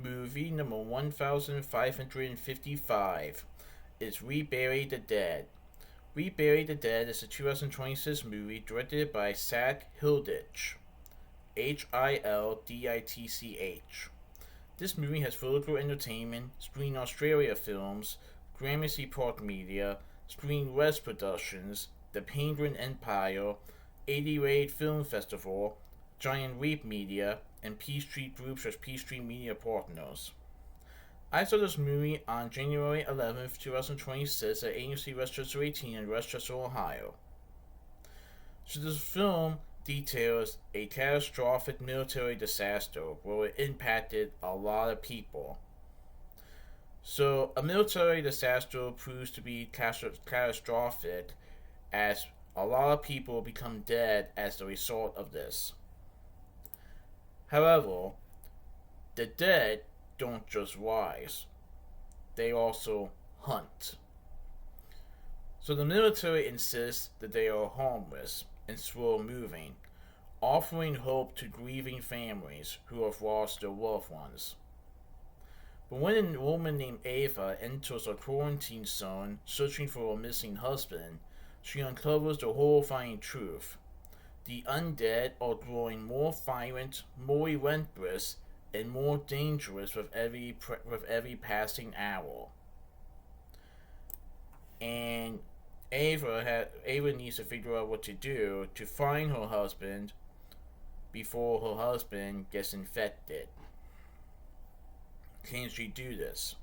movie number 1555 is Rebury the Dead. Rebury the Dead is a 2026 movie directed by Zach Hilditch. Hilditch. This movie has Vertical Entertainment, Screen Australia Films, Gramercy Park Media, Screenwest Productions, The Penguin Empire, Adelaide Film Festival, Giant Leap Media, and Peachtree Groups as Peachtree Media Partners. I saw this movie on January 11th, 2026 at AMC Westchester 18 in Westchester, Ohio. So this film details a catastrophic military disaster where it impacted a lot of people. So a military disaster proves to be catastrophic as a lot of people become dead as a result of this. However, the dead don't just rise, they also hunt. So the military insists that they are harmless and slow moving, offering hope to grieving families who have lost their loved ones. But when a woman named Ava enters a quarantine zone searching for a missing husband, she uncovers the horrifying truth. The undead are growing more violent, more relentless, and more dangerous with every passing hour. And Ava needs to figure out what to do to find her husband before her husband gets infected. Can she do this?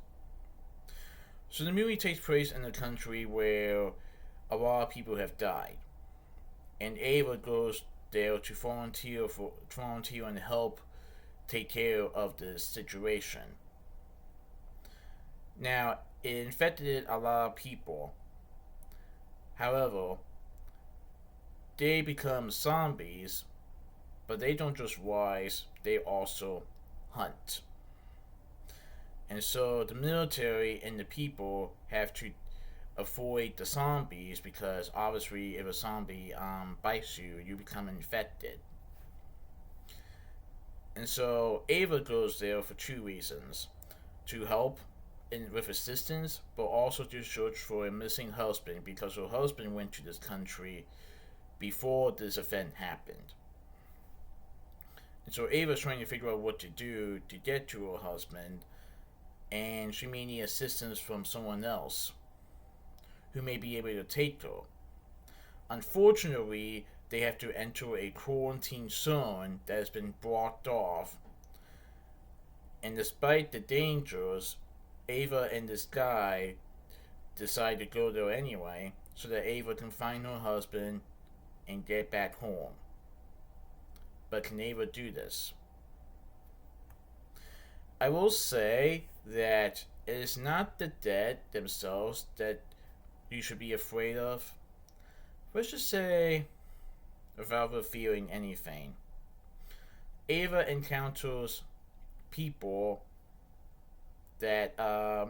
So the movie takes place in a country where a lot of people have died, and Ava goes there to volunteer and help take care of this situation. Now, it infected a lot of people. However, they become zombies, but they don't just rise, they also hunt. And so the military and the people have to avoid the zombies because obviously if a zombie bites you, you become infected. And so Ava goes there for two reasons: to help with assistance, but also to search for a missing husband because her husband went to this country before this event happened. And so Ava's trying to figure out what to do to get to her husband, and she may need assistance from someone else who may be able to take her. Unfortunately, they have to enter a quarantine zone that has been blocked off, and despite the dangers, Ava and this guy decide to go there anyway so that Ava can find her husband and get back home. But can Ava do this? I will say that it is not the dead themselves that you should be afraid of. Let's just say, without revealing anything, Ava encounters people that are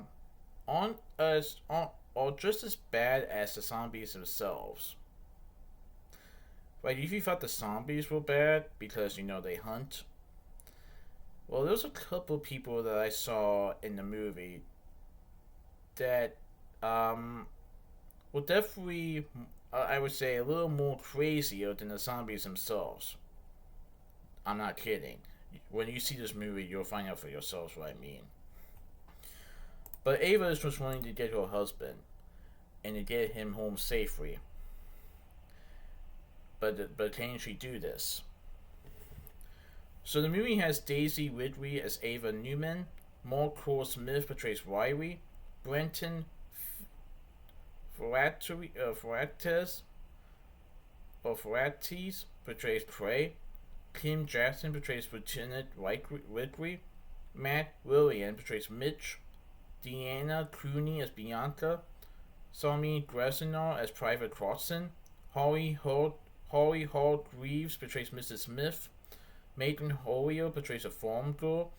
just as bad as the zombies themselves. Like, if you thought the zombies were bad because, they hunt, well, there's a couple people that I saw in the movie that were definitely, I would say, a little more crazier than the zombies themselves. I'm not kidding. When you see this movie, you'll find out for yourselves what I mean. But Ava is just wanting to get her husband and to get him home safely. But can she do this? So the movie has Daisy Ridley as Ava Newman, Mark Cole Smith portrays Riley, Brenton Fuertes portrays Cray, Kim Jackson portrays Lieutenant Ridley, Matt Lillian portrays Mitch, Deanna Clooney as Bianca, Sami Gresinar as Private Clarkson, Holly Hall Greaves portrays Mrs. Smith, Megan Hollier portrays a farm girl,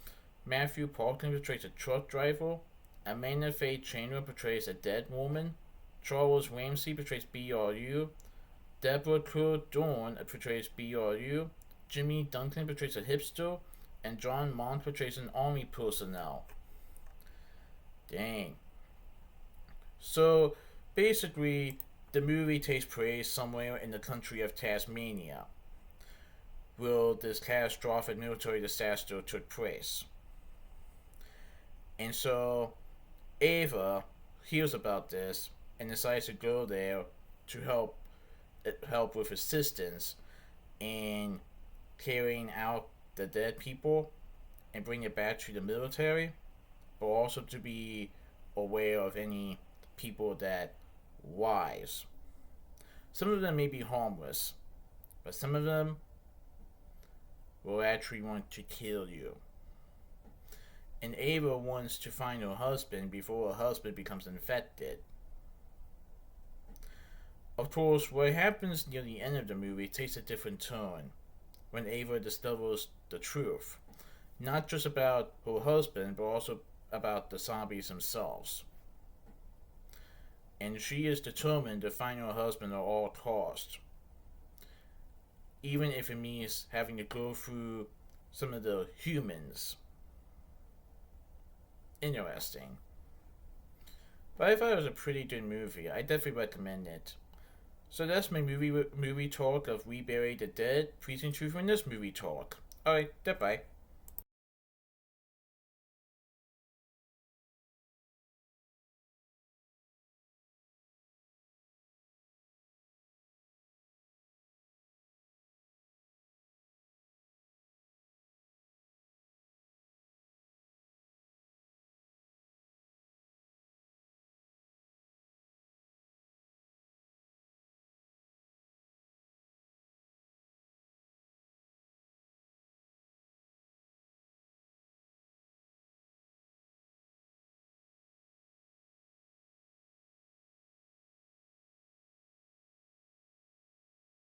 Matthew Parkin portrays a truck driver, Amanda Faye Chandler portrays a dead woman, Charles Ramsey portrays BRU, Deborah Kerr Dorn portrays BRU, Jimmy Duncan portrays a hipster, and John Mont portrays an army personnel. Dang. So basically, the movie takes place somewhere in the country of Tasmania, where this catastrophic military disaster took place. And so Ava hears about this and decides to go there to help with assistance in carrying out the dead people and bring it back to the military, but also to be aware of any people that wise. Some of them may be harmless, but some of them will actually want to kill you. And Ava wants to find her husband before her husband becomes infected. Of course, what happens near the end of the movie takes a different turn when Ava discovers the truth, not just about her husband, but also about the zombies themselves. And she is determined to find her husband at all costs, even if it means having to go through some of the humans. Interesting. But I thought it was a pretty good movie. I definitely recommend it. So that's my movie talk of We Bury the Dead. Please tune in for this movie talk. Alright, goodbye.